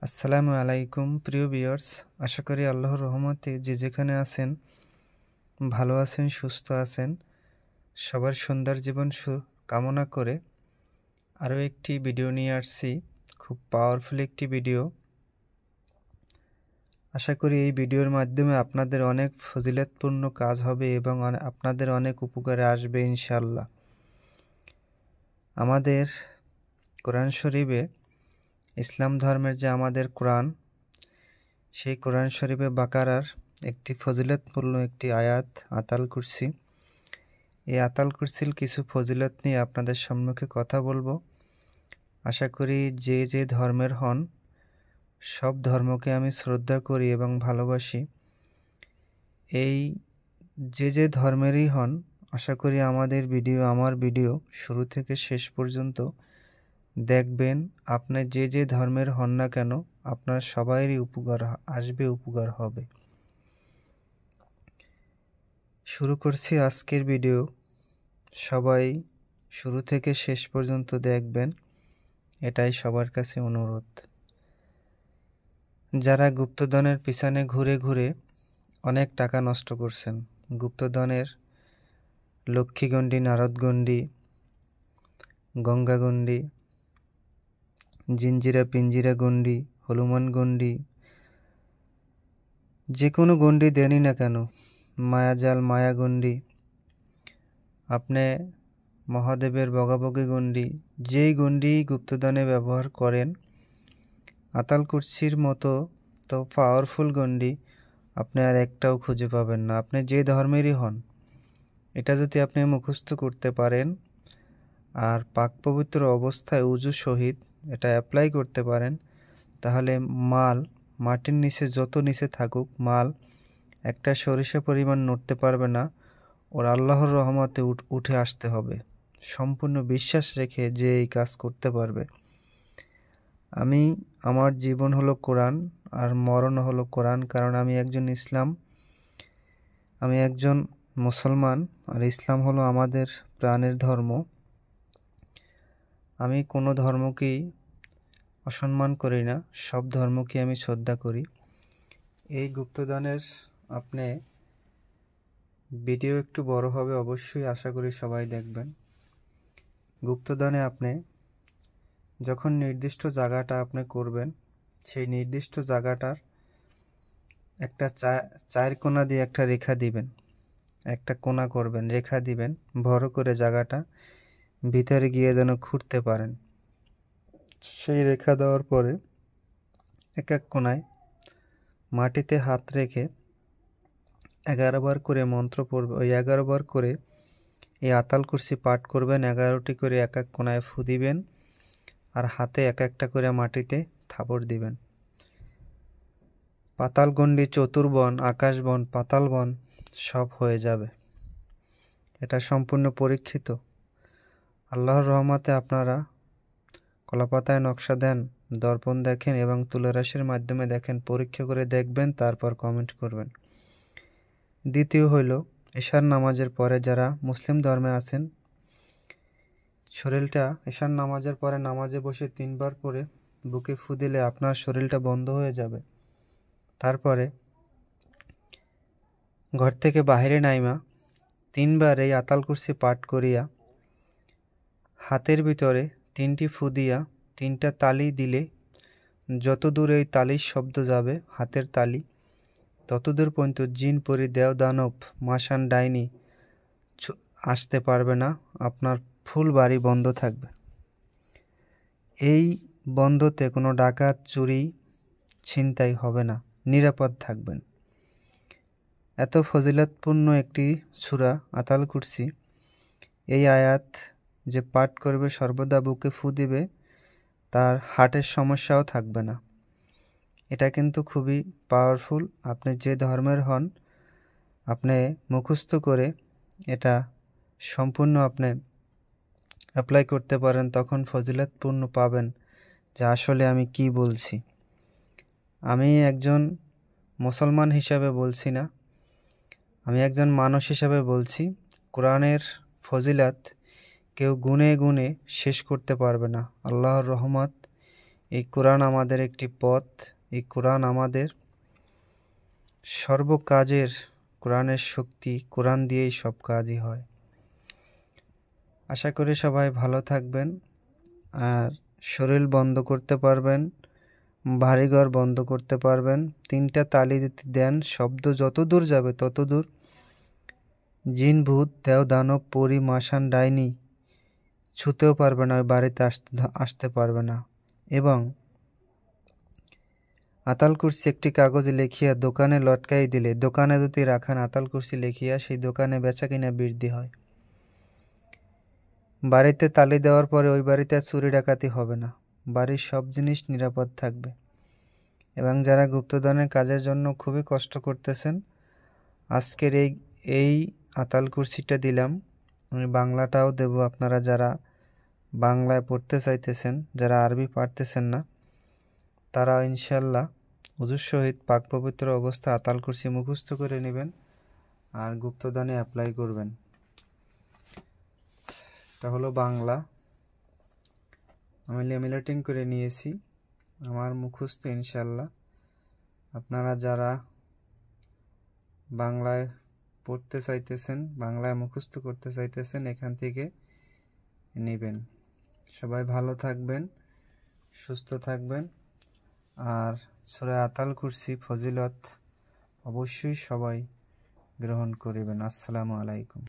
আসসালামু আলাইকুম প্রিয় ভিউয়ার্স, আশা করি আল্লাহর রহমতে যে যেখানে আছেন ভালো আছেন, সুস্থ আছেন। সবার সুন্দর জীবন কামনা করে আরও একটি ভিডিও নিয়ে আসছি, খুব পাওয়ারফুল একটি ভিডিও। আশা করি এই ভিডিওর মাধ্যমে আপনাদের অনেক ফজিলতপূর্ণ কাজ হবে এবং আপনাদের অনেক উপকারে আসবে ইনশাআল্লাহ। আমাদের কোরআন শরীফে, ইসলাম ধর্মের যে আমাদের কোরআন, সেই কোরআন শরীফে বাকারার একটি ফজিলতপূর্ণ একটি আয়াত আতাল কুরসি। এই আতাল কুরসির কিছু ফজিলত নিয়ে আপনাদের সম্মুখে কথা বলবো। আশা করি যে যে ধর্মের হন, সব ধর্মকে আমি শ্রদ্ধা করি এবং ভালোবাসি। এই যে যে ধর্মেরই হন, আশা করি আমার ভিডিও শুরু থেকে শেষ পর্যন্ত দেখবেন। আপনি যে যে ধর্মের হন না কেন, আপনার সবাইরই উপকার আসবে, উপকার হবে। শুরু করছি আজকের ভিডিও। সবাই শুরু থেকে শেষ পর্যন্ত দেখবেন, এটাই সবার কাছে অনুরোধ। যারা গুপ্তধনের পিছনে ঘুরে ঘুরে অনেক টাকা নষ্ট করছেন, গুপ্তধনের লক্ষ্মীগণ্ডি, নারদগণ্ডি, গঙ্গাগণ্ডি, জিঞ্জিরা পিঞ্জিরা গণ্ডি, হনুমান গণ্ডি, যে কোনো গণ্ডি দেনই না কেন, মায়াজাল মায়াগণ্ডি, আপনি মহাদেবের বগাবগি গণ্ডি, যেই গণ্ডি গুপ্তধনে ব্যবহার করেন, আতাল কুরসির মতো তো পাওয়ারফুল গণ্ডি আপনি আর একটাও খুঁজে পাবেন না। আপনি যে ধর্মেরই হন, এটা যদি আপনি মুখস্থ করতে পারেন আর পাক পবিত্র অবস্থায় উজু সহিত এটা অ্যাপ্লাই করতে পারেন, তাহলে মাটির নিচে যত নিচে থাকুক, মাল একটা সরিষা পরিমাণ নড়তে পারবে না। ওর আল্লাহর রহমতে উঠে আসতে হবে। সম্পূর্ণ বিশ্বাস রেখে যে এই কাজ করতে পারবে। আমার জীবন হলো কোরআন আর মরণ হলো কোরআন, কারণ আমি একজন মুসলমান, আর ইসলাম হলো আমাদের প্রাণের ধর্ম। আমি কোনো ধর্মকেই অসম্মান করি না, সব ধর্মকে আমি শ্রদ্ধা করি। এই গুপ্তদানের আপনি ভিডিও একটু বড় হবে, অবশ্যই আশা করি সবাই দেখবেন। গুপ্তদানে আপনি যখন নির্দিষ্ট জায়গাটা আপনি করবেন, সেই নির্দিষ্ট জায়গাটার একটা চার কোণা দিয়ে একটা রেখা দিবেন, একটা কোণা করবেন, রেখা দিবেন বড় করে, জায়গাটা ভিতরে গিয়ে যেন খুঁড়তে পারেন। সেই রেখা দেওয়ার পরে এক এক কোণায় মাটিতে হাত রেখে 11 বার করে মন্ত্র পড়বে। ওই 11 বার করে এই আতাল কুরসি পাঠ করবেন। 11টি করে এক এক কোণায় ফু দিবেন আর হাতে এক একটা করে মাটিতে থাপড় দিবেন। পাতালগণ্ডি, চতুর্বন, আকাশবন, পাতালবন সব হয়ে যাবে। এটা সম্পূর্ণ পরীক্ষিত। আল্লাহর রহমতে আপনারা কলাপাতায় নকশা দেন, দর্পণ দেখেন এবং তুলারাশির মাধ্যমে দেখেন, পরীক্ষা করে দেখবেন, তারপর কমেন্ট করবেন। দ্বিতীয় হইল, এশার নামাজের পরে যারা মুসলিম ধর্মে আছেন, শরীরটা এশার নামাজের পরে নামাজে বসে 3 বার করে বুকে ফু দিলে আপনার শরীরটা বন্ধ হয়ে যাবে। তারপরে ঘর থেকে বাহিরে নাইমা 3 বার এই আতাল কুরসি পাঠ করিয়া হাতের ভিতরে 3টি ফু দিয়া 3টা তালি দিলে, যত দূর এই তালির শব্দ যাবে, হাতের তালি, ততদূর পর্যন্ত জিন, পরি, দেও, দানব, মাসান, ডাইনি আসতে পারবে না। আপনার ফুল বাড়ি বন্ধ থাকবে। এই বন্ধতে কোনো ডাকাত, চুরি, ছিনতাই হবে না, নিরাপদ থাকবেন। এত ফজিলতপূর্ণ একটি সূরা আতাল কুরসি। এই আয়াত যে পাঠ করবে, সর্বদা বুকে ফু দিবে, তার হার্টের সমস্যাও থাকবে না। এটা কিন্তু খুবই পাওয়ারফুল। আপনি যে ধর্মের হন, আপনি মুখস্থ করে এটা সম্পূর্ণ আপনি অ্যাপ্লাই করতে পারেন, তখন ফজিলতপূর্ণ পাবেন যে আসলে আমি কি বলছি। আমি একজন মুসলমান হিসাবে বলছি না, আমি একজন মানুষ হিসাবে বলছি। কোরআনের ফজিলত কেউ গুনে গুনে শেষ করতে পারবে না। আল্লাহর রহমত এই কোরআন আমাদের একটি পথ, এই কোরআন আমাদের সর্বকাজের, কোরআনের শক্তি, কোরআন দিয়েই সব কাজই হয়। আশা করি সবাই ভালো থাকবেন আর শরীর বন্ধ করতে পারবেন, বাড়িঘর বন্ধ করতে পারবেন। 3টা তালি দেন, শব্দ যত দূর যাবে তত দূর জিন ভূত দেও দানব পরী মাসান ডাইনি ছুতেও পারবে না, ওই বাড়িতে আসতে পারবে না। এবং আতাল কুরসি একটি কাগজে লিখিয়া দোকানে লটকাই দিলে, দোকানে যদি রাখান আতাল কুরসি লিখিয়া, সেই দোকানে বেচা কিনা বৃদ্ধি হয়। বাড়িতে তালি দেওয়ার পরে ওই বাড়িতে চুরি ডাকাতি হবে না, বাড়ির সব জিনিস নিরাপদ থাকবে। এবং যারা গুপ্তধনের কাজের জন্য খুবই কষ্ট করতেছেন, আজকের এই আতাল কুরসিটা দিলাম, আমি বাংলাটাও দেব। আপনারা যারা বাংলায় পড়তে চাইতেছেন, যারা আরবি পারতেছেন না, তারা ইনশাল্লাহ ওযুর সহিত পাক পবিত্র অবস্থা আতাল কুরসি মুখস্থ করে নেবেন আর গুপ্তদানে অ্যাপ্লাই করবেন। এটা হলো বাংলা, আমি লেমিনেটিং করে নিয়েছি, আমার মুখস্থ ইনশাল্লাহ। আপনারা যারা বাংলায় পড়তে চাইতেছেন, বাংলায় মুখস্থ করতে চাইতেছেন, এখান থেকে নেবেন। সবাই ভালো থাকবেন, সুস্থ থাকবেন। আর সূরা আতাল কুরসি ফজিলত অবশ্যই সবাই গ্রহণ করিবেন। আসসালামু আলাইকুম।